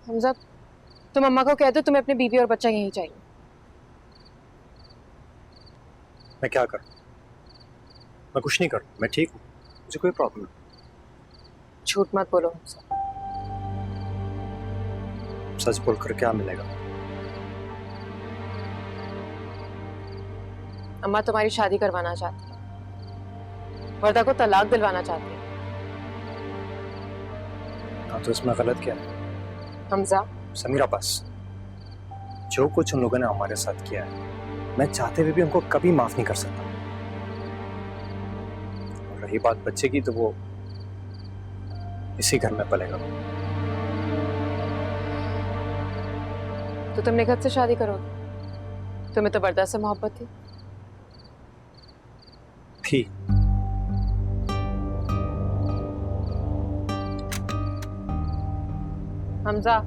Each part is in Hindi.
हमजा, तुम अम्मा को कह दो तुम्हें अपनी बीवी और बच्चा यहीं चाहिए। मैं क्या करूं? मैं कुछ नहीं करूं, मैं ठीक हूं, मुझे कोई प्रॉब्लम नहीं। झूठ मत बोलो हमजा। सच बोलकर क्या मिलेगा? अम्मा तुम्हारी शादी करवाना चाहती है, वर्दा को तलाक दिलवाना चाहती है। हाँ, तो इसमें गलत क्या है? हमजा, समीरा, बस जो कुछ उन लोगों ने हमारे साथ किया है, मैं चाहते हुए भी उनको कभी माफ नहीं कर सकता। और रही बात बच्चे की, तो वो इसी घर में पलेगा। तो तुम निखत से शादी करोगे? तुम्हें तो वर्दा से मोहब्बत थी। हमजा,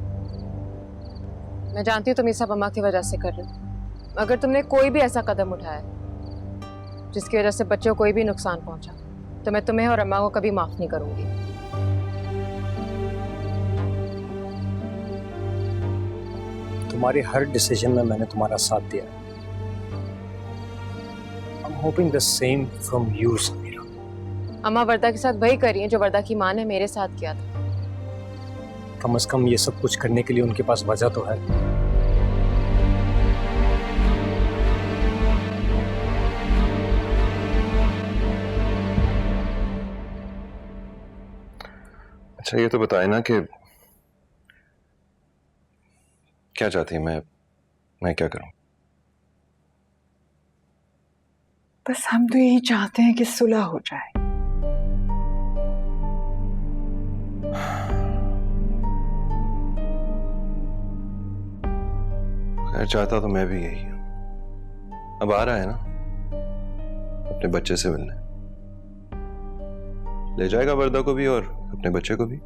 मैं जानती हूँ तुम ये सब अम्मा की वजह से कर रहे हो। अगर तुमने कोई भी ऐसा कदम उठाया जिसकी वजह से बच्चों को कोई भी नुकसान पहुंचा, तो मैं तुम्हें और अम्मा को कभी माफ नहीं करूंगी। तुम्हारे हर डिसीजन में मैंने तुम्हारा साथ दिया है। I'm hoping the same from you, Samira. अम्मा वर्दा के साथ वही कर रही है जो वर्दा की माँ ने मेरे साथ किया था। कम से कम ये सब कुछ करने के लिए उनके पास वजह तो है। अच्छा, ये तो बताए ना कि क्या चाहती है, मैं क्या करूं? बस हम तो यही चाहते हैं कि सुलह हो जाए। खैर, चाहता तो मैं भी यही हूं। अब आ रहा है ना अपने बच्चे से मिलने, ले जाएगा वर्दा को भी और अपने बच्चे को भी।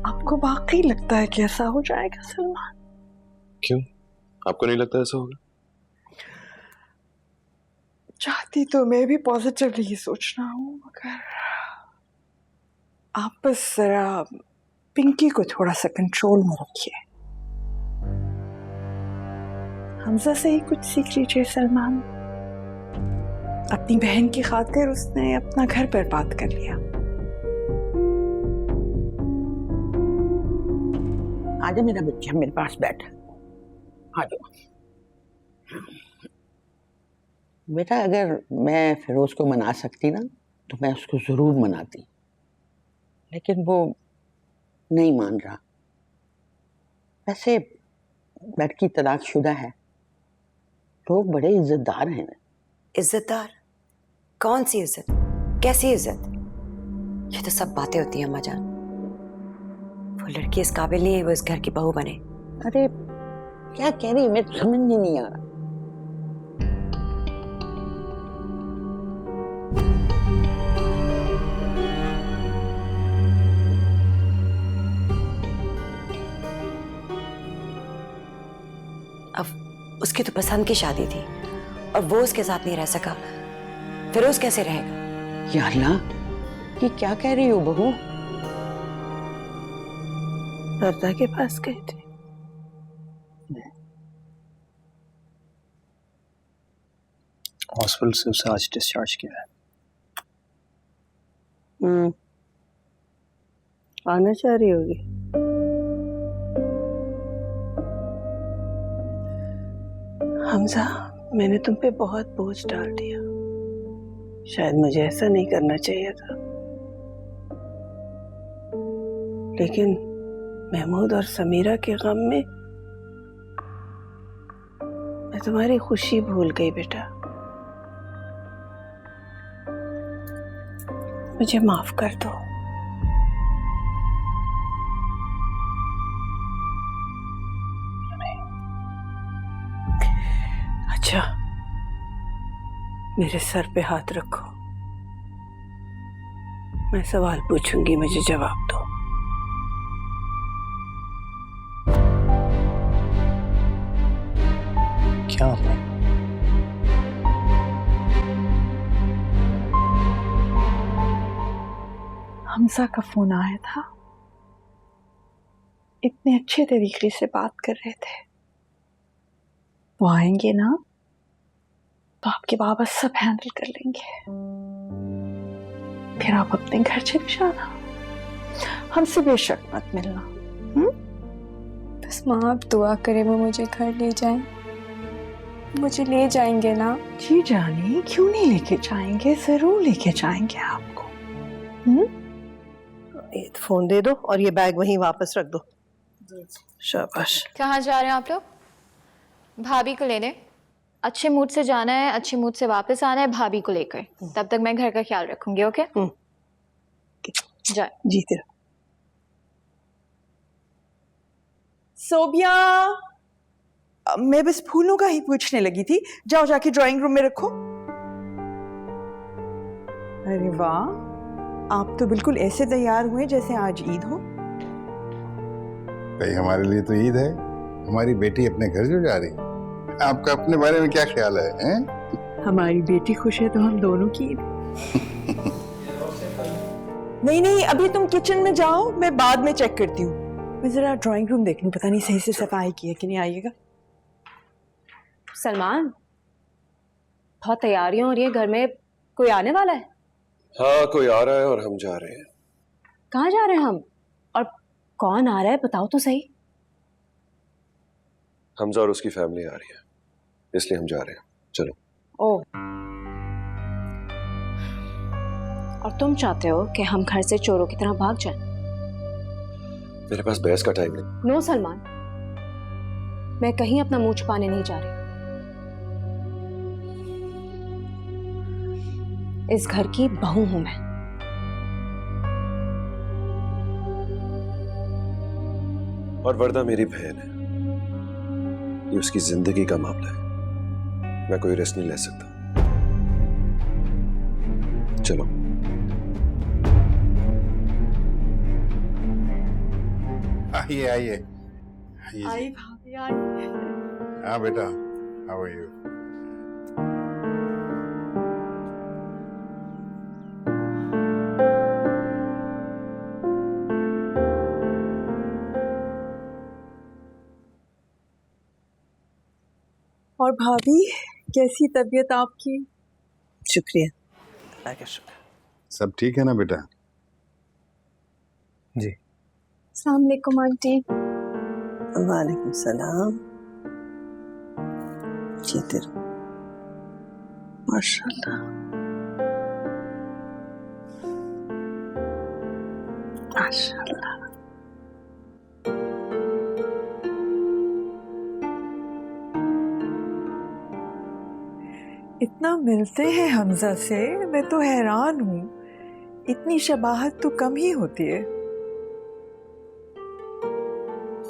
आपको वाकई लगता है कि ऐसा हो जाएगा सलमान? क्यों, आपको नहीं लगता ऐसा होगा? चाहती तो मैं भी पॉजिटिवली ही सोच रहा हूँ, मगर आप बस जरा पिंकी को थोड़ा सा कंट्रोल में रखिए। हमजा से ही कुछ सीख लीजिए सलमान। अपनी बहन की खातिर उसने अपना घर बर्बाद कर लिया। आजा मेरा बच्चा, मेरे पास बैठ। आ जाओ बेटा। अगर मैं फिरोज को मना सकती ना, तो मैं उसको जरूर मनाती, लेकिन वो नहीं मान रहा। वैसे लड़की तलाकशुदा है, लोग बड़े इज्जतदार हैं। इज्जतदार? कौन सी इज्जत, कैसी इज्जत? ये तो सब बातें होती हैं अम्मा जान। वो लड़की इस काबिल नहीं है वो इस घर की बहू बने। अरे क्या कह रही है, मेरे तो समझ में नहीं आ रहा। अब उसकी तो पसंद की शादी थी और वो उसके साथ नहीं रह सका, फिरोज कैसे रहेगा? या अल्लाह, ये क्या कह रही हो बहू? वर्दा के पास गई थी। हॉस्पिटल से उसे आज डिस्चार्ज किया है। आना चाह रही होगी। हमजा, मैंने तुम पे बहुत बोझ डाल दिया। शायद मुझे ऐसा नहीं करना चाहिए था, लेकिन महमूद और समीरा के गम में मैं तुम्हारी खुशी भूल गई बेटा। मुझे माफ कर दो। अच्छा, मेरे सर पे हाथ रखो, मैं सवाल पूछूंगी, मुझे जवाब दो। क्या? हमजा का फोन आया था। इतने अच्छे तरीके से बात कर रहे थे। वो आएंगे ना तो आपके बाबा सब हैंडल कर लेंगे। फिर आप अपने घर चले जाना, हमसे बेशक मत मिलना। बस माँ आप दुआ करें वो मुझे घर ले जाएं। मुझे ले जाएंगे ना? जी जानी, क्यों नहीं लेके जाएंगे, जरूर लेके जाएंगे आपको। ये फोन दे दो और ये बैग वहीं वापस रख दो। शाबाश। कहाँ जा रहे हैं आप लोग? भाभी को लेने। अच्छे मूड से जाना है, अच्छे मूड से वापस आना है भाभी को लेकर। तब तक मैं घर का ख्याल रखूंगी। ओके जाए। जीते रहो। सोबिया, मैं बस फूलों का ही पूछने लगी थी। जाओ जाके ड्राइंग रूम में रखो। अरे वाह, आप तो बिल्कुल ऐसे तैयार हुए जैसे आज ईद हो। भाई हमारे लिए तो ईद है, हमारी बेटी अपने घर जो जा रही है। आपका अपने बारे में क्या ख्याल है, हैं? हमारी बेटी खुश है तो हम दोनों की ईद। नहीं नहीं, अभी तुम किचन में जाओ, मैं बाद में चेक करती हूँ। मैं जरा ड्राइंग रूम देख लूं, पता नहीं सही से सफाई की है कि नहीं। आइएगा। सलमान, बहुत तैयारियां हो रही है, घर में कोई आने वाला है? हाँ, कोई आ रहा है और हम जा रहे हैं। कहाँ जा रहे हैं हम, और कौन आ रहा है बताओ तो सही। हमजा और उसकी फैमिली आ रही है, इसलिए हम जा रहे हैं। चलो। ओह, और तुम चाहते हो कि हम घर से चोरों की तरह भाग जाएं? मेरे पास बहस का टाइम नहीं। नो सलमान, मैं कहीं अपना मुंह छुपाने नहीं जा रही। इस घर की बहू हूं मैं। और वर्दा मेरी बहन है, ये उसकी जिंदगी का मामला है, मैं कोई रिस्क नहीं ले सकता। चलो। आइए आइए। आई भाभी, आई। हाँ बेटा, हाउ आर यू? और भाभी, कैसी तबीयत आपकी? शुक्रिया, अल्लाह का शुक्र। सब ठीक है ना बेटा? जी। अस्सलाम वालेकुम आंटी। वालेकुम सलाम। जीते रहो। माशाल्लाह माशाल्लाह। इतना मिलते हैं हमजा से, मैं तो हैरान हूँ। इतनी शबाहत तो कम ही होती है।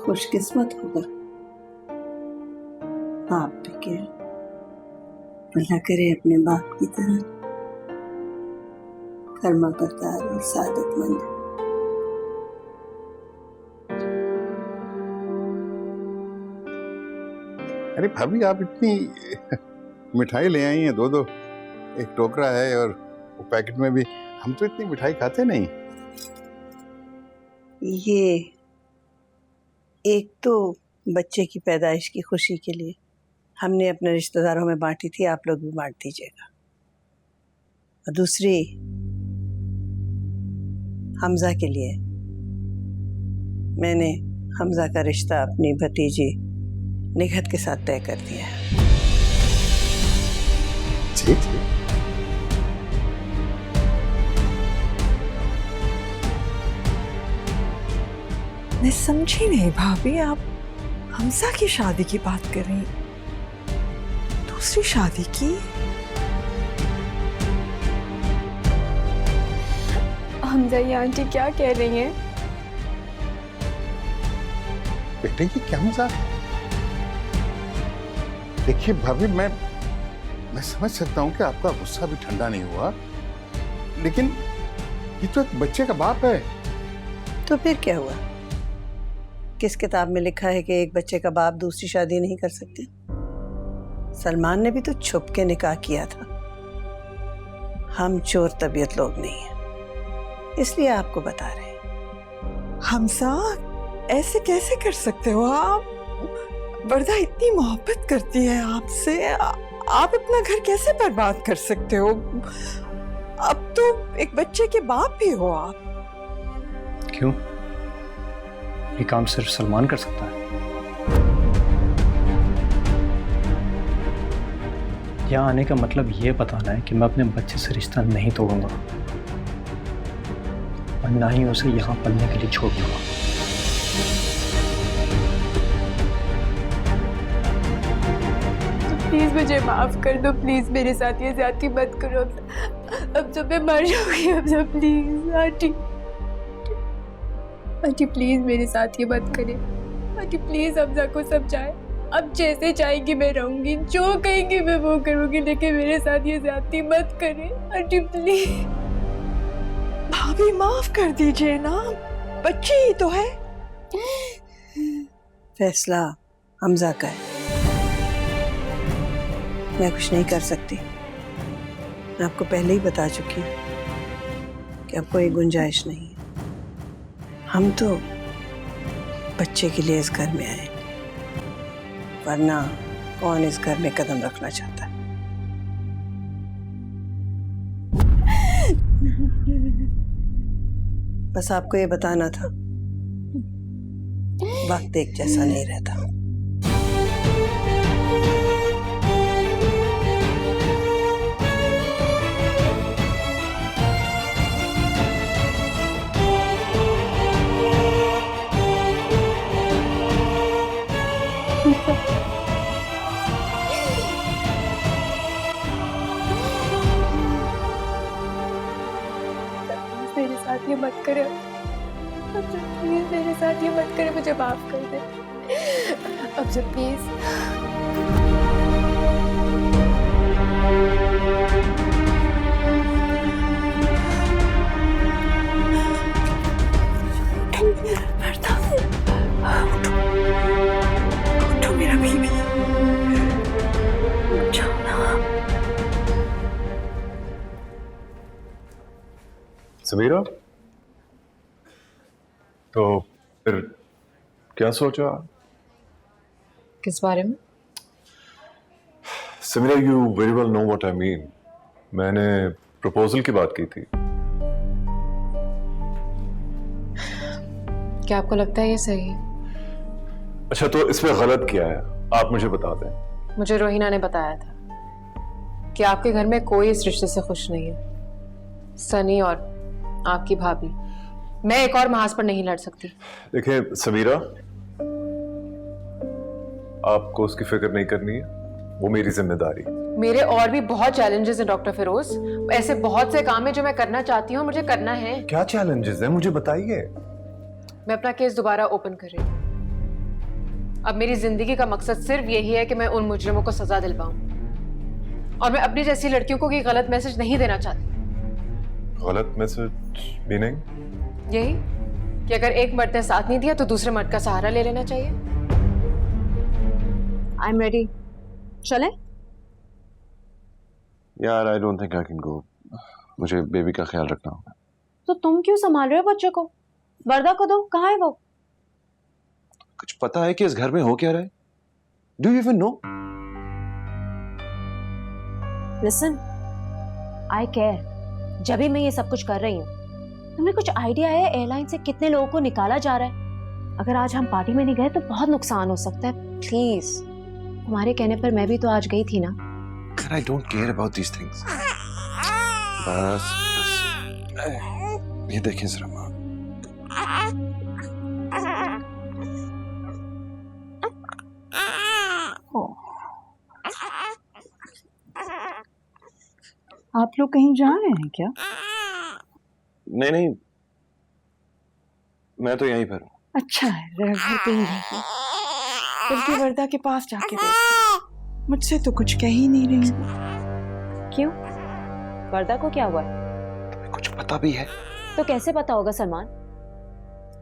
खुशकिस्मत होगा आप भी के, अल्लाह करे अपने बाप की तरह कर्मा बरदार और सादतमंद। अरे भाभी, आप इतनी मिठाई ले आई हैं, दो दो, एक टोकरा है और वो पैकेट में भी। हम तो इतनी मिठाई खाते नहीं। ये एक तो बच्चे की पैदाइश की खुशी के लिए हमने अपने रिश्तेदारों में बांटी थी, आप लोग भी बांट दीजिएगा। और दूसरी हमजा के लिए मैंने हमजा का रिश्ता अपनी भतीजी निघत के साथ तय कर दिया है। ठीक है। मैं समझी नहीं भाभी, आप हमजा की शादी की बात कर रही, दूसरी शादी की? हमजा, ये आंटी क्या कह रही हैं? बेटे की क्या मजाक? देखिए भाभी, मैं समझ सकता हूँ कि आपका गुस्सा भी ठंडा नहीं हुआ, लेकिन ये तो एक बच्चे का बाप है। तो फिर क्या हुआ? किस किताब में लिखा है कि एक बच्चे का बाप दूसरी शादी नहीं कर सकते? सलमान ने भी तो छुप के निकाह किया था। हम चोर तबीयत लोग नहीं हैं, इसलिए आपको बता रहे हैं। हमजा, ऐसे कैसे कर सकते हो आप? वर्दा इतनी मोहब्बत करती है आपसे, आप अपना घर कैसे बर्बाद कर सकते हो? अब तो एक बच्चे के बाप भी हो आप। क्यों? ये काम सिर्फ सलमान कर सकता है। यहाँ आने का मतलब ये बताना है कि मैं अपने बच्चे से रिश्ता नहीं तोड़ूंगा और ना ही उसे यहाँ पलने के लिए छोड़ दूंगा। प्लीज मुझे माफ कर दो, प्लीज मेरे साथ ये ज्यादती मत करो। अब जब मैं मर जाऊंगी, अब जब प्लीज आंटी, आंटी प्लीज मेरे साथ ये मत करें। आंटी प्लीज हमजा को समझाए। अब जैसे चाहेंगी मैं रहूंगी, जो कहेंगी मैं वो करूंगी, लेकिन मेरे साथ ये ज्यादती मत करें आंटी प्लीज। भाभी माफ कर दीजिए ना, बच्ची ही तो है। फैसला हमजा का है, मैं कुछ नहीं कर सकती। मैं आपको पहले ही बता चुकी हूँ कि अब कोई गुंजाइश नहीं है। हम तो बच्चे के लिए इस घर में आए, वरना कौन इस घर में कदम रखना चाहता है। बस आपको ये बताना था, वक्त एक जैसा नहीं रहता। मेरे साथ ये मत करे, प्लीज मेरे साथ ये मत करे, मुझे माफ कर दे अब जब प्लीज। उठो मेरा बेबी, उठो ना। समीरा, तो फिर क्या सोचा? किस बारे में? Sameera, you very well know what I mean. मैंने प्रपोजल की बात की थी। क्या आपको लगता है ये सही है? अच्छा, तो इसमें गलत क्या है, आप मुझे बता दें। मुझे रोहिना ने बताया था कि आपके घर में कोई इस रिश्ते से खुश नहीं है। सनी और आपकी भाभी, मैं एक और महाज पर नहीं लड़ सकती। देखिए समीरा, आपको उसकी फिक्र नहीं करनी है, वो मेरी जिम्मेदारी। मेरे और भी बहुत चैलेंजेस हैं डॉक्टर फिरोज। ऐसे बहुत से काम है जो मैं करना चाहती हूँ, मुझे करना है। क्या चैलेंजेस हैं, मुझे बताइए। मैं अपना केस दोबारा ओपन कर रही हूँ। अब मेरी जिंदगी का मकसद सिर्फ यही है कि मैं उन मुजरिमों को सजा दिलवाऊं, और मैं अपनी जैसी लड़कियों को कोई गलत मैसेज नहीं देना चाहती। गलत मैसेज मीनिंग? यही कि अगर एक मर्द ने साथ नहीं दिया तो दूसरे मर्द का सहारा ले लेना चाहिए। आई एम रेडी, चलें? यार, I don't think I can go. मुझे बेबी का ख्याल रखना होगा। तो तुम क्यों संभाल रहे हो बच्चे को? वर्दा को दो, कहाँ है वो? कुछ पता है कि इस घर में हो क्या रहा है? Do you even know? Listen, I care. जब भी मैं ये सब कुछ कर रही हूँ, तुम्हें कुछ आइडिया है एयरलाइन से कितने लोगों को निकाला जा रहा है? अगर आज हम पार्टी में नहीं गए तो बहुत नुकसान हो सकता है। प्लीज, तुम्हारे कहने पर मैं भी तो आज गई थी ना। I don't care about these things. बस ये देखें जरा माँ। आप लोग कहीं जा रहे हैं क्या? नहीं नहीं, मैं तो यहीं पर हूँ। अच्छा है, रह घर पे ही रहिए। बल्कि वर्दा के पास जाके देखो, मुझसे तो कुछ कह ही नहीं रही। क्यों? वर्दा को क्या हुआ है? तुम्हें कुछ पता भी है? तो कैसे पता होगा सलमान?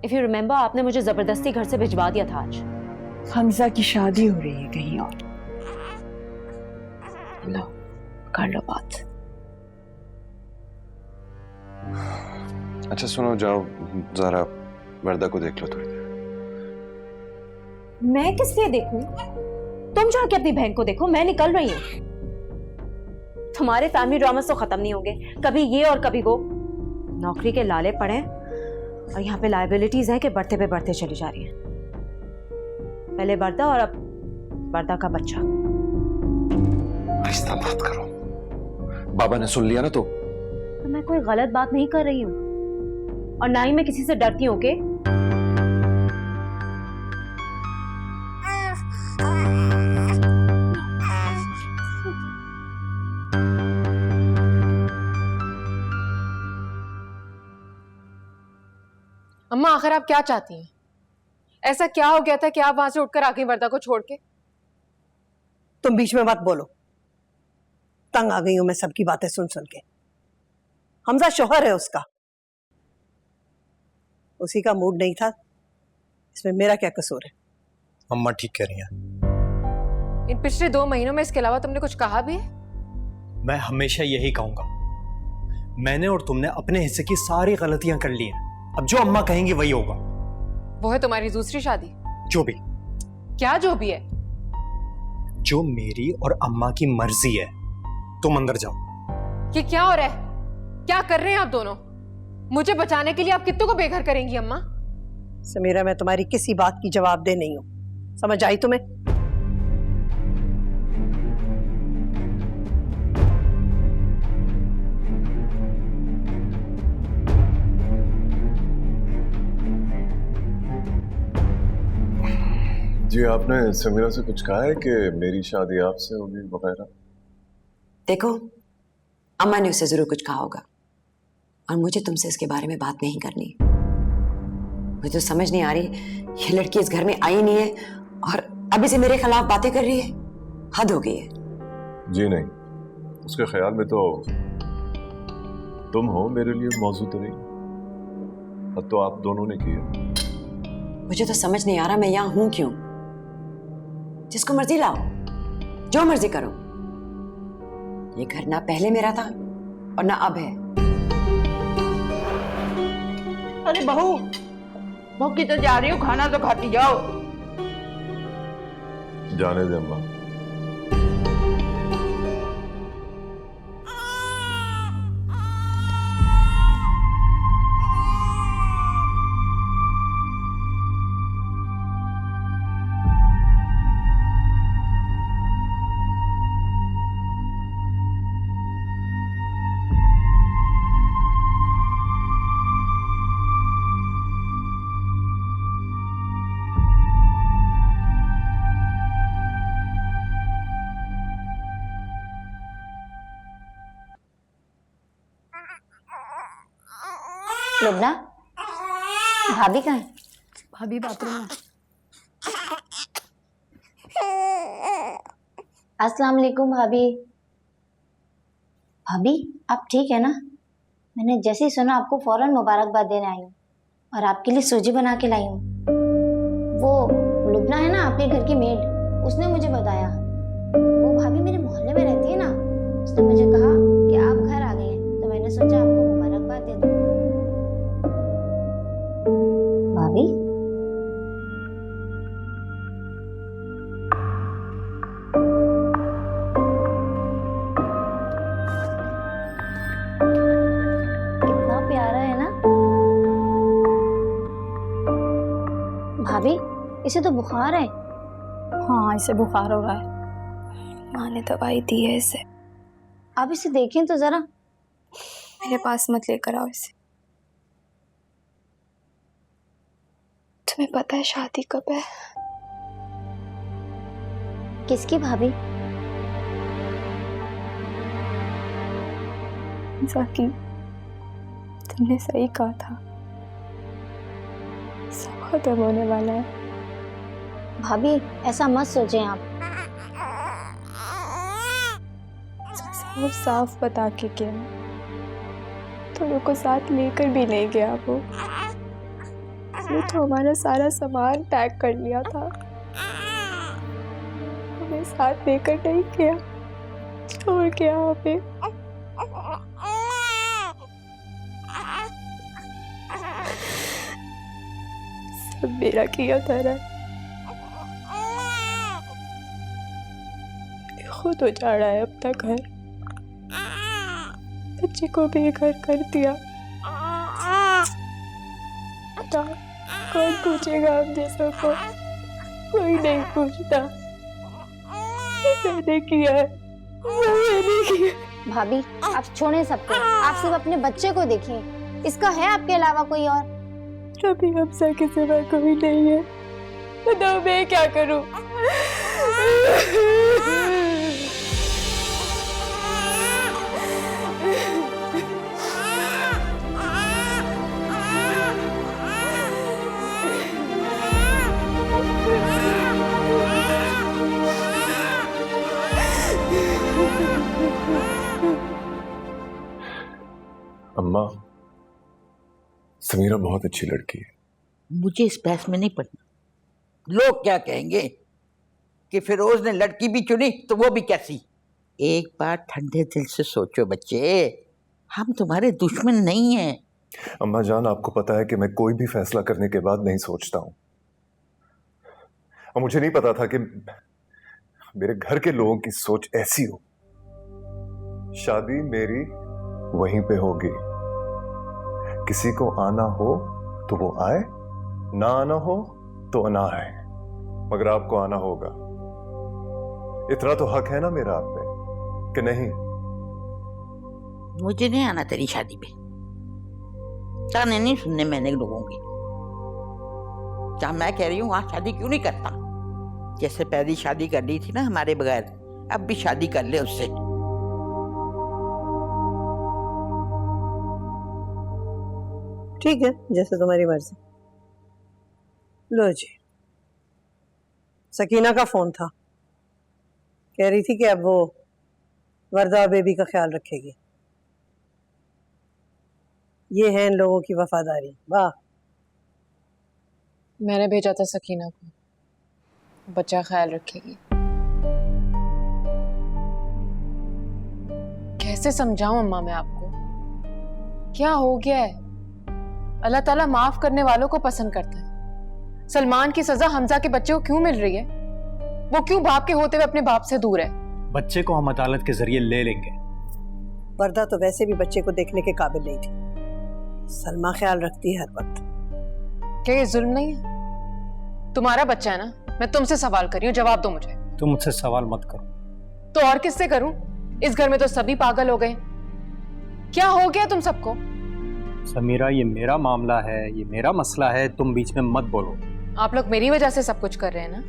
इफ यू रिमेम्बर, आपने मुझे जबरदस्ती घर से भिजवा दिया था आज। हमजा की शादी हो रही है कहीं और। लो, कर लो बात। अच्छा सुनो, जाओ जरा वर्दा को देख लो थोड़ी देर। मैं किस लिए देखूं? तुम जाके अपनी बहन को देखो, मैं निकल रही हूँ। तुम्हारे फैमिली ड्रामास तो खत्म नहीं होंगे, कभी ये और कभी वो। नौकरी के लाले पड़े और यहाँ पे लायबिलिटीज है कि बढ़ते पे बढ़ते चली जा रही है। पहले वर्दा और अब वर्दा का बच्चा। आहिस्ता बात करो, बाबा ने सुन लिया ना तो मैं कोई गलत बात नहीं कर रही हूँ और ना ही मैं किसी से डरती हूँ। ओके, अम्मा आखिर आप क्या चाहती हैं? ऐसा क्या हो गया था कि आप वहां से उठकर आ गई वर्दा को छोड़ के? तुम बीच में मत बोलो, तंग आ गई हूं मैं सबकी बातें सुन सुन के। हमजा शोहर है उसका, उसी का मूड नहीं था, इसमें मेरा क्या कसूर है? अम्मा ठीक कह रही हैं। इन पिछले 2 महीनों में इसके अलावा तुमने कुछ कहा भी है? मैं हमेशा यही कहूंगा, मैंने और तुमने अपने हिस्से की सारी गलतियां कर ली हैं, अब जो अम्मा कहेंगी वही होगा। वो है तुम्हारी दूसरी शादी। जो भी, क्या जो भी है? जो मेरी और अम्मा की मर्जी है। तुम अंदर जाओ। ये क्या हो रहा है? क्या कर रहे हैं आप दोनों? मुझे बचाने के लिए आप कित्तों को बेघर करेंगी अम्मा? समीरा, मैं तुम्हारी किसी बात की जवाबदेह नहीं हूं, समझ आई तुम्हें? जी आपने समीरा से कुछ कहा है कि मेरी शादी आपसे होगी वगैरह? देखो, अम्मा ने उससे जरूर कुछ कहा होगा और मुझे तुमसे इसके बारे में बात नहीं करनी। मुझे तो समझ नहीं आ रही, ये लड़की इस घर में आई नहीं है और अभी से मेरे खिलाफ बातें कर रही है। हद हो गई है। जी नहीं, उसके ख्याल में तो तुम हो मेरे लिए मौजूद रही, अब तो आप दोनों ने किया। मुझे तो समझ नहीं आ रहा मैं यहां हूं क्यों। जिसको मर्जी लाओ, जो मर्जी करो। ये घर ना पहले मेरा था और ना अब है। अरे बहू, भूखी तो जा रही हो, खाना तो खाती जाओ। जाने दे अम्मा। लुबना, भाभी कहाँ है? भाभी बाथरूम में। अस्सलाम वालेकुम भाभी। भाभी आप ठीक है ना? मैंने जैसे ही सुना आपको फौरन मुबारकबाद देने आई हूँ और आपके लिए सूजी बना के लाई हूँ। वो लुबना है ना आपके घर की मेड, उसने मुझे बताया। वो भाभी मेरे मोहल्ले में रहती है ना, उसने मुझे कहा कि आप घर आ गए हैं, तो मैंने सोचा आपको मुबारकबाद दे दूँ। भाभी कितना प्यारा है ना? भाभी इसे तो बुखार है। हाँ, इसे बुखार हो रहा है, माँ ने दवाई दी है इसे। आप इसे देखें तो जरा। मेरे पास मत लेकर आओ इसे। तुम्हें पता है शादी कब है? किसकी भाभी? जाकी, तुमने सही कहा था, सब खत्म होने वाला है। भाभी ऐसा मत सोचें आप। सब साफ बता के गया, तुम्हें को साथ लेकर भी नहीं गया। वो तो हमारा सारा सामान पैक कर लिया था, हमें साथ लेकर नहीं गया, छोड़ गया हमें। सब मेरा किया था ना, बहुत उजाड़ा है अपना घर, बच्चे को बेघर कर दिया। बताओ कौन पूछेगा हम जैसों को? कोई नहीं पूछता। मैंने किया है, मैंने किया। भाभी आप छोड़ें सबको, आप सिर्फ अपने बच्चे को देखें। इसका है आपके अलावा कोई और? अभी हमसा के सिवा कोई नहीं है। बताओ मैं क्या करूं? अम्मा, समीरा बहुत अच्छी लड़की है। मुझे इस बहस में नहीं पड़ना। लोग क्या कहेंगे कि फिरोज ने लड़की भी चुनी तो वो भी कैसी। एक बार ठंडे दिल से सोचो बच्चे, हम तुम्हारे दुश्मन नहीं हैं। अम्मा जान, आपको पता है कि मैं कोई भी फैसला करने के बाद नहीं सोचता हूं। और मुझे नहीं पता था कि मेरे घर के लोगों की सोच ऐसी हो। शादी मेरी वहीं पे होगी। किसी को आना हो तो वो आए, ना आना हो तो ना आए, मगर आपको आना होगा। इतना तो हक है ना मेरा आप पे कि नहीं? मुझे नहीं आना तेरी शादी में। ताने नहीं सुनने मैंने लोगों की। जहां मैं कह रही हूं वहां शादी क्यों नहीं करता? जैसे पहली शादी कर ली थी ना हमारे बगैर, अब भी शादी कर ले उससे। ठीक है, जैसे तुम्हारी मर्जी। लो जी, सकीना का फोन था, कह रही थी कि अब वो वर्दा और बेबी का ख्याल रखेगी। ये है इन लोगों की वफादारी। वाह। मैंने भेजा था सकीना को, बच्चा ख्याल रखेगी। कैसे समझाऊं अम्मा मैं आपको? क्या हो गया है? अल्लाह ताला माफ करने वालों को पसंद करता है। सलमान की सजा हमजा के बच्चे को क्यों मिल रही है? वो क्यों बाप के होते हुए अपने बाप से दूर है? बच्चे को हम अदालत के जरिए ले लेंगे। वर्दा तो वैसे भी बच्चे को देखने के काबिल नहीं थी। सलमा ख्याल रखती है हर वक्त। क्या ये जुल्म नहीं है? तुम्हारा बच्चा है ना, मैं तुमसे सवाल कर रही हूँ, जवाब दो मुझे। तुम मुझसे सवाल मत करो। तो और किससे करूं? इस घर में तो सभी पागल हो गए। क्या हो गया तुम सबको? समीरा, ये मेरा मामला है, ये मेरा मसला है, तुम बीच में मत बोलो। आप लोग मेरी वजह से सब कुछ कर रहे हैं ना?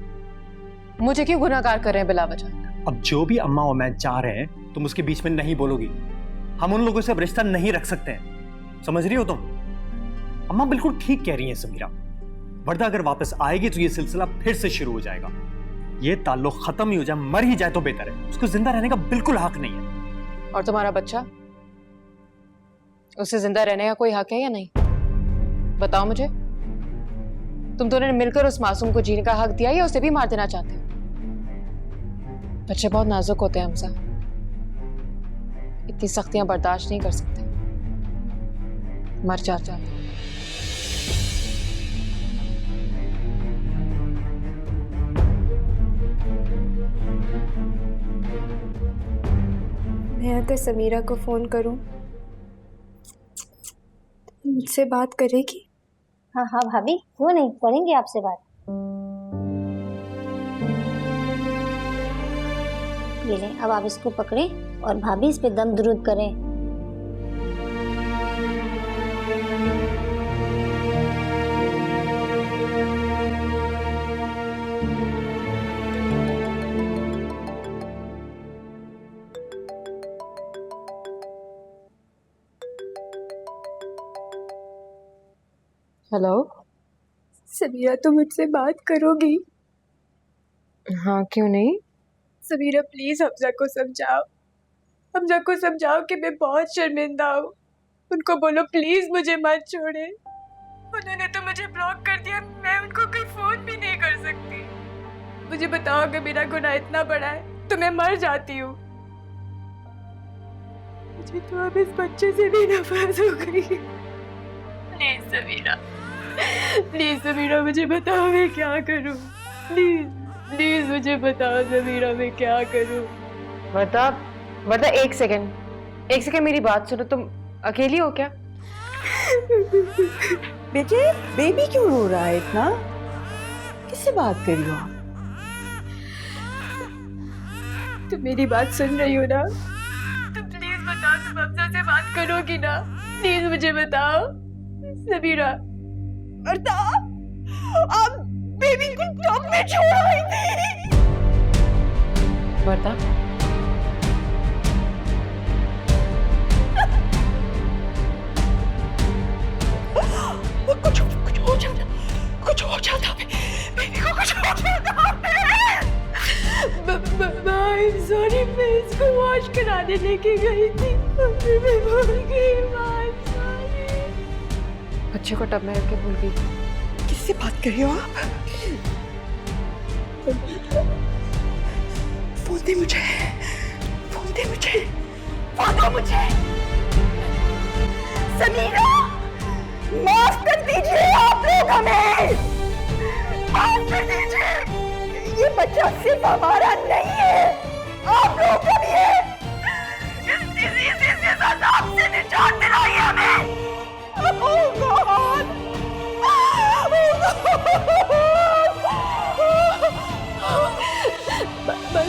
मुझे क्यों गुनाहगार कर रहे हैं बिला वजह? अब जो भी अम्मा और मैं चाह रहे हैं तुम उसके बीच में नहीं बोलोगी। हम उन लोगों से अब रिश्ता नहीं रख सकते हैं, समझ रही हो तुम? अम्मा बिल्कुल ठीक कह रही हैं समीरा। वर्दा अगर वापस आएगी तो ये सिलसिला फिर से शुरू हो जाएगा। ये ताल्लुक खत्म ही हो जाए, मर ही जाए तो बेहतर है। उसको जिंदा रहने का बिल्कुल हक नहीं है। और तुम्हारा बच्चा, उसे जिंदा रहने का कोई हक है या नहीं? बताओ मुझे। तुम दोनों ने मिलकर उस मासूम को जीने का हक दिया या उसे भी मार देना चाहते हो? बच्चे बहुत नाजुक होते हैं हमसा, इतनी सख्तियां बर्दाश्त नहीं कर सकते, मर जाते हैं। मैं अगर समीरा को फोन करूं तो मुझसे बात करेगी? हाँ हाँ भाभी, क्यों नहीं, करेंगे आपसे बात। ये लें, अब आप इसको पकड़ें और भाभी इस पे दम दुरूद करें। हेलो समीरा, तुम मुझसे बात करोगी? हाँ, क्यों नहीं? समीरा प्लीज हमजा को समझाओ, हमजा को समझाओ कि मैं बहुत शर्मिंदा हूँ। उनको बोलो प्लीज मुझे मत छोड़े। उन्होंने तो मुझे ब्लॉक कर दिया, मैं उनको कोई फोन भी नहीं कर सकती। मुझे बताओ अगर मेरा गुनाह इतना बड़ा है तो मैं मर जाती हूँ। मुझे तो अब इस बच्चे से भी नफरत हो गई। प्लीज समीरा, प्लीज समीरा मुझे बताओ मैं क्या करूँ? प्लीज प्लीज मुझे बताओ समीरा मैं क्या करूँ? वर्दा, वर्दा एक सेकंड मेरी बात सुनो। तुम अकेली हो क्या? बेटे, बेबी क्यों रो रहा है इतना? किससे बात कर रही हो आप? तुम मेरी बात सुन रही हो ना? तुम प्लीज बताओ, तुम अफजा से बात करोगी ना? प्लीज मुझे बताओ सबीरा। वर्दा, आप बेबी को टॉप में छोड़ आई थी। वर्दा, कुछ हो जाता बेबी को कुछ हो जाता। सॉरी, मैं इसको वॉश कराने लेके गई थी, मैं भूल गई। सॉरी। बच्चे को टब में रख के भूल गई। किससे बात कर रही हो आप? फोन दे मुझे, फोन दे मुझे, फोन दो मुझे। समीरा, माफ कर दीजिए आप लोग हमें, माफ कर दीजिए। ये बच्चा सिर्फ हमारा नहीं है, आप लोग का भी है। इस डिजीज से अजाब से निजात दिलाइए हमें। Oh God!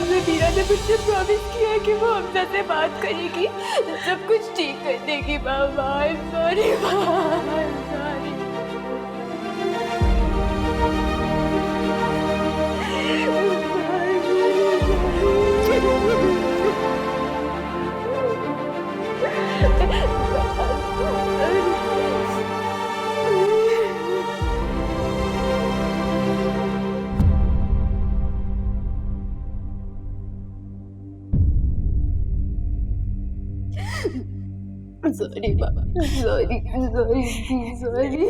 समीरा ने मुझसे प्रॉमिस किया कि वो हमजा से बात करेगी, सब कुछ ठीक कर देगी। मामा, सॉरी सॉरी। सॉरी बाबा, सॉरी सॉरी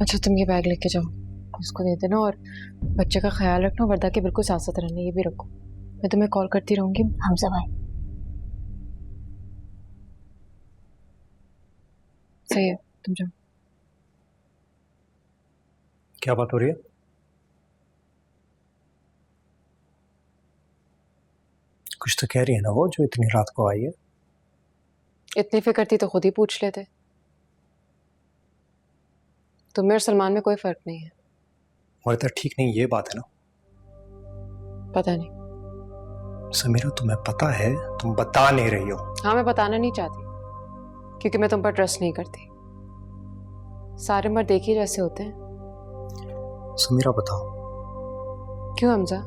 अच्छा, तुम ये बैग लेके जाओ, उसको दे देना और बच्चे का ख्याल रखना। वर्दा के बिल्कुल साथ साथ रहना, ये भी रखो। मैं तुम्हें कॉल करती रहूंगी। हमजा भाई, सही है, तुम जाओ। क्या बात हो रही है? कुछ तो कह रही है ना वो, जो इतनी रात को आई है। इतनी फिक्र थी तो खुद ही पूछ लेते। तुम्हें और सलमान में कोई फर्क नहीं है। वर्दा ठीक नहीं, ये बात है ना? पता नहीं। समीरा, तुम्हें पता है, तुम बता नहीं रही हो। हाँ, मैं बताना नहीं चाहती क्योंकि मैं तुम पर ट्रस्ट नहीं करती। सारे मर्द एक ही जैसे होते हैं। समीरा बताओ। क्यों Hamza?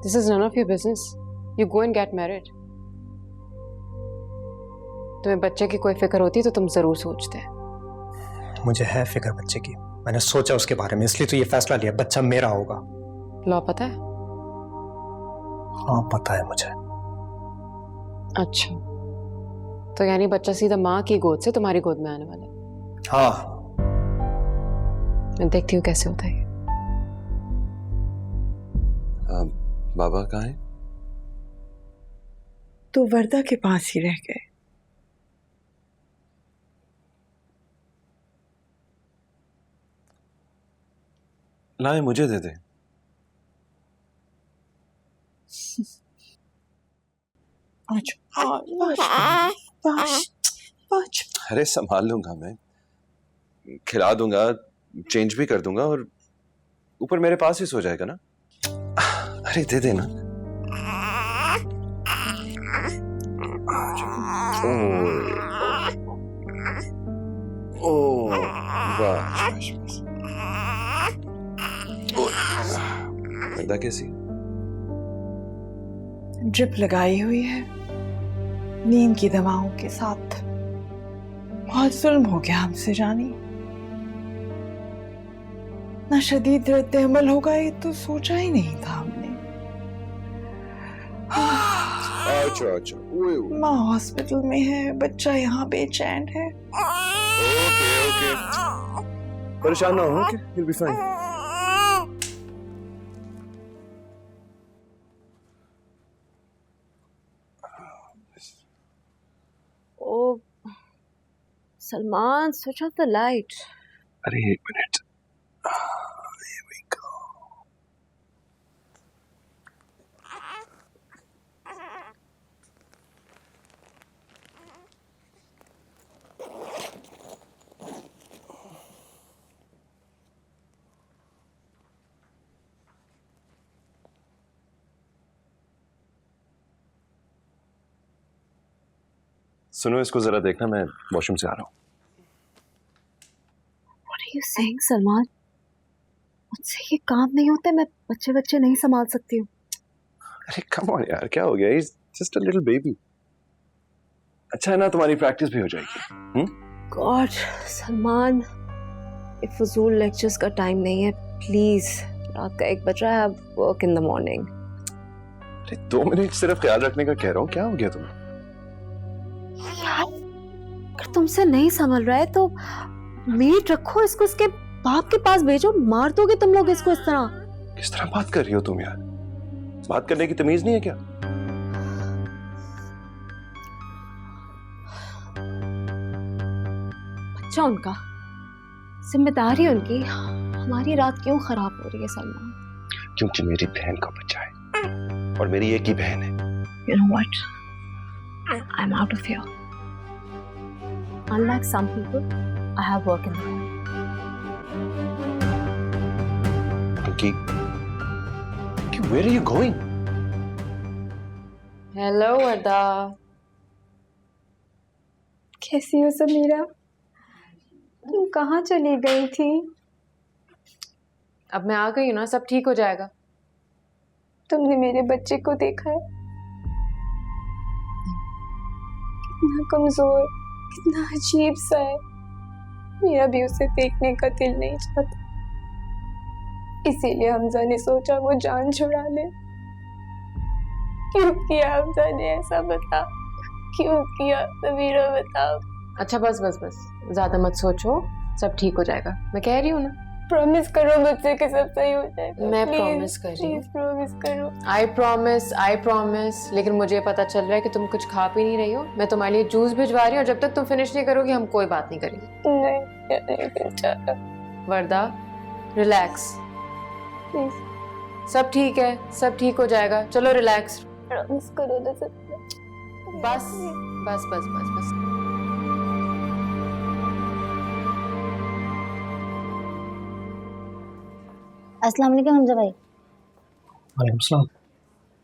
This is none of your business. You go and get married. तुम्हें बच्चे की कोई फिक्र होती तो तुम जरूर सोचते। मुझे है फिक्र बच्चे की, मैंने सोचा उसके बारे में, इसलिए तो ये फैसला लिया, बच्चा मेरा होगा। लॉ पता है? हाँ पता है मुझे। अच्छा, तो यानी बच्चा सीधा माँ की गोद से तुम्हारी गोद में आने वाला है? हाँ। मैं देखती हूँ कैसे होता है। बाबा कहाँ है? तो वर्दा के पास ही रह गए। लाए, मुझे दे दे। अरे संभाल लूंगा मैं, खिला दूंगा, चेंज भी कर दूंगा और ऊपर मेरे पास ही सो जाएगा ना। अरे दे देना। ओ बस वर्दा कैसी? ड्रिप लगाई हुई है नींद की दवाओं के साथ। बहुत जुल्म हो गया हमसे जानी। ना शदीद रद्द अमल होगा ये तो सोचा ही नहीं था हमने। अच्छा अच्छा, माँ हॉस्पिटल में है, बच्चा यहाँ बेचैन है। ओके ओके, परेशान ना हो, ओके, you'll be fine। ओ Salman, switch off the light. अरे एक मिनट। Here we go. सुनो, इसको जरा देखना, मैं वॉशरूम से आ रहा हूँ। What are you saying, Salman? मुझसे ये काम नहीं होते, मैं बच्चे नहीं संभाल सकती हूँ। अरे कम ऑन यार, क्या हो गया? He's just a little baby. अच्छा है ना, तुम्हारी प्रैक्टिस भी हो जाएगी। God, सलमान, ये फजूल लेक्चर्स का टाइम नहीं है, प्लीज। रात का 1 बज रहा है, I have work in the morning. अरे 2 मिनट सिर्फ ख्याल रखने का कह रहा हूँ, क्या हो गया तुम्हें? यार, अगर तुमसे नहीं संभल रहा है तो मेड रखो, इसको इसके बाप के पास भेजो। मार दोगे तुम लोग इसको इस तरह? किस तरह बात कर रही हो तुम यार? बात करने की तमीज नहीं है क्या? बच्चा उनका, जिम्मेदारी उनकी, हमारी रात क्यों खराब हो रही है सलमान? क्योंकि मेरी बहन का बच्चा है और मेरी एक ही बहन है। You know what? I'm out of here. Unlike some people, I have work in the morning. Pinky, where are you going? Hello Warda. कैसी हो समीरा? तुम कहाँ चली गई थी? अब मैं आ गई हूँ ना, सब ठीक हो जाएगा। तुमने मेरे बच्चे को देखा है? कितना कमजोर, कितना अजीब सा है। मेरा भी उसे देखने का दिल नहीं चाहता, इसीलिए हमजा ने सोचा वो जान छुड़ा ले। क्यों किया हमजा ने ऐसा? बता, क्यों किया समीरा, बताओ। अच्छा बस बस बस, ज्यादा मत सोचो, सब ठीक हो जाएगा। मैं कह रही हूँ ना। प्रॉमिस करो मुझसे कि सब सही हो जाएगा। मैं प्रॉमिस कर रही हूँ। प्लीज प्रॉमिस करो। I promise. लेकिन मुझे पता चल रहा है कि तुम कुछ खा पी नहीं रही हो। मैं तुम्हारे लिए जूस भिजवा रही हूँ और जब तक तुम फिनिश नहीं करोगी हम कोई बात नहीं करेंगे। नहीं बेचारा। वर्दा, रिलैक्स प्लीज। सब ठीक है, सब ठीक हो जाएगा। चलो रिलैक्स। प्रॉमिस करो ना सब। बस बस बस बस बस। अस्सलाम वालेकुम हमजा भाई। वालेकुम सलाम।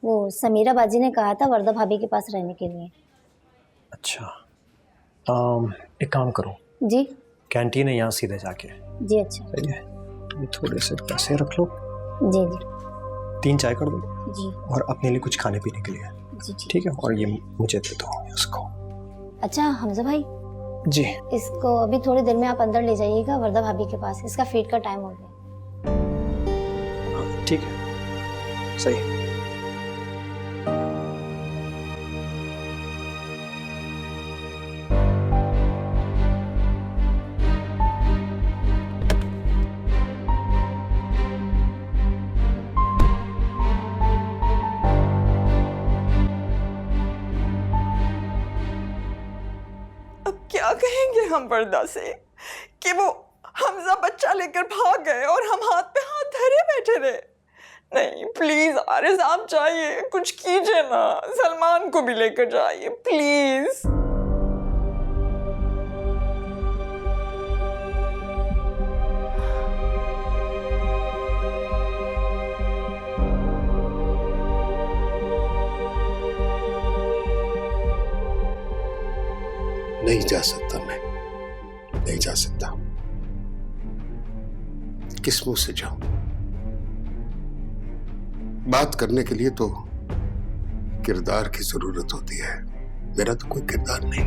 वो समीरा बाजी ने कहा था वर्दा भाभी के पास रहने के लिए। अच्छा, एक काम करो जी। कैंटीन है यहाँ, सीधे जाके। जी अच्छा। सही है, ये थोड़े से पैसे रख लो। जी जी 3 चाय कर दो जी। और अपने लिए कुछ खाने पीने के लिए। जी जी ठीक है, और ये मुझे दे दो इसको। अच्छा हमजा भाई जी, इसको अभी थोड़ी देर में आप अंदर ले जाइएगा वर्दा भाभी के पास, इसका फीड का टाइम हो गया। ठीक है, सही। अब क्या कहेंगे हम वर्दा से कि वो हमजा बच्चा लेकर भाग गए और हम हाथ पे हाथ धरे बैठे रहे। नहीं प्लीज आरिस, आप जाइए, कुछ कीजिए ना, सलमान को भी लेकर जाइए प्लीज। नहीं जा सकता, मैं नहीं जा सकता। किस मुंह से जाऊं? बात करने के लिए तो किरदार की जरूरत होती है, मेरा तो कोई किरदार नहीं।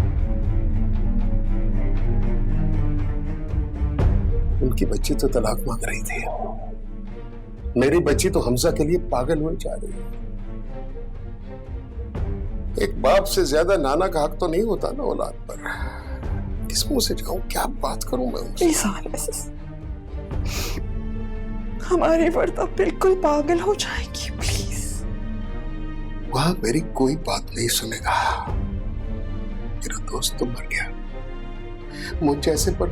उनकी बच्ची तो तलाक मांग रही थी, मेरी बच्ची तो हमजा के लिए पागल हुई जा रही है। एक बाप से ज्यादा नाना का हक तो नहीं होता ना औलाद पर। किस मुंह से जाऊं, क्या बात करूं मैं उनसे? हमारी वर्दा बिल्कुल पागल हो जाएगी, प्लीज। वहां मेरी कोई बात नहीं सुनेगा। मेरा दोस्त तो मर गया, मुझ जैसे पर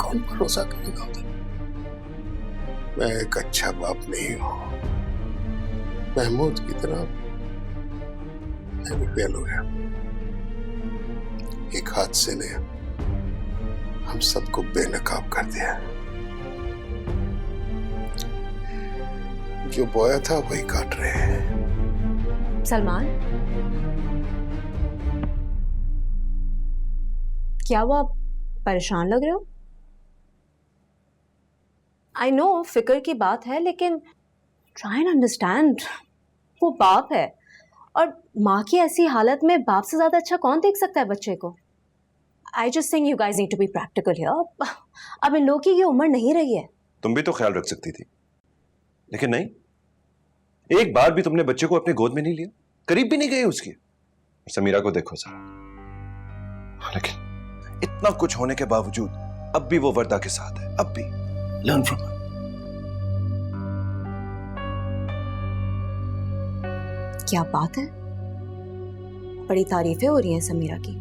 कौन भरोसा करेगा उधर? मैं एक अच्छा बाप नहीं हूं। महमूद की तरह मैं भी फेल हो गया। एक हादसे ने हम सबको बेनकाब कर दिया। जो बोया था वही काट रहे हैं। सलमान, क्या वो आप परेशान लग रहे हो? आई नो फिक्र की बात है, लेकिन ट्राई एंड अंडरस्टैंड। वो बाप है, और माँ की ऐसी हालत में बाप से ज्यादा अच्छा कौन देख सकता है बच्चे को? I just think you guys need to be practical here. अब इन लोगों की ये उम्र नहीं रही है। तुम भी तो ख्याल रख सकती थी, लेकिन नहीं। एक बार भी तुमने बच्चे को अपने गोद में नहीं लिया, करीब भी नहीं गए उसके। समीरा को देखो सर, लेकिन इतना कुछ होने के बावजूद अब भी वो वर्दा के साथ है। अब भी लर्न फ्रॉम हर। क्या बात है, बड़ी तारीफें हो रही हैं समीरा की।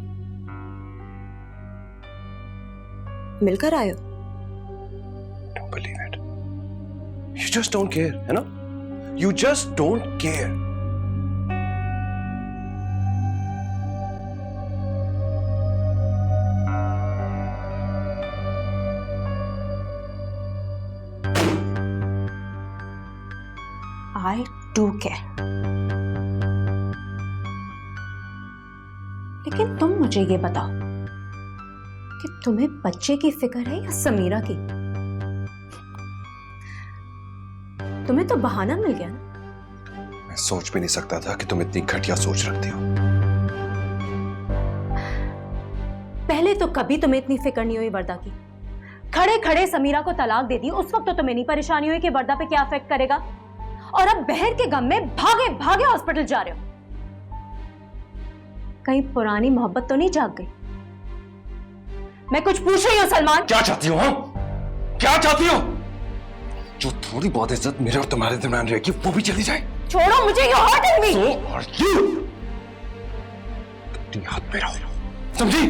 मिलकर आए हो? Don't believe it. You just don't care, है ना? You just don't care. I do care. लेकिन तुम मुझे ये बताओ कि तुम्हें बच्चे की फिक्र है या समीरा की? तुम्हें तो बहाना मिल गया ना। मैं सोच भी नहीं सकता था कि तुम इतनी घटिया सोच रखती हो। पहले तो कभी तुम्हें इतनी फिक्र नहीं हुई वर्दा की। खड़े खड़े समीरा को तलाक दे दी, उस वक्त तो तुम्हें नहीं परेशानी हुई कि वर्दा पे क्या इफेक्ट करेगा। और अब बहर के गम में भागे भागे हॉस्पिटल जा रहे हो। कहीं पुरानी मोहब्बत तो नहीं जाग गई? मैं कुछ पूछ रही हूँ सलमान। क्या चाहती हो? क्या चाहती हो? जो थोड़ी बहुत इज्जत मेरे और तुम्हारे दरमियान रहेगी वो भी चली जाए। छोड़ो मुझे, you hurting me. So are you? तुम हाथ में रहो, समझी?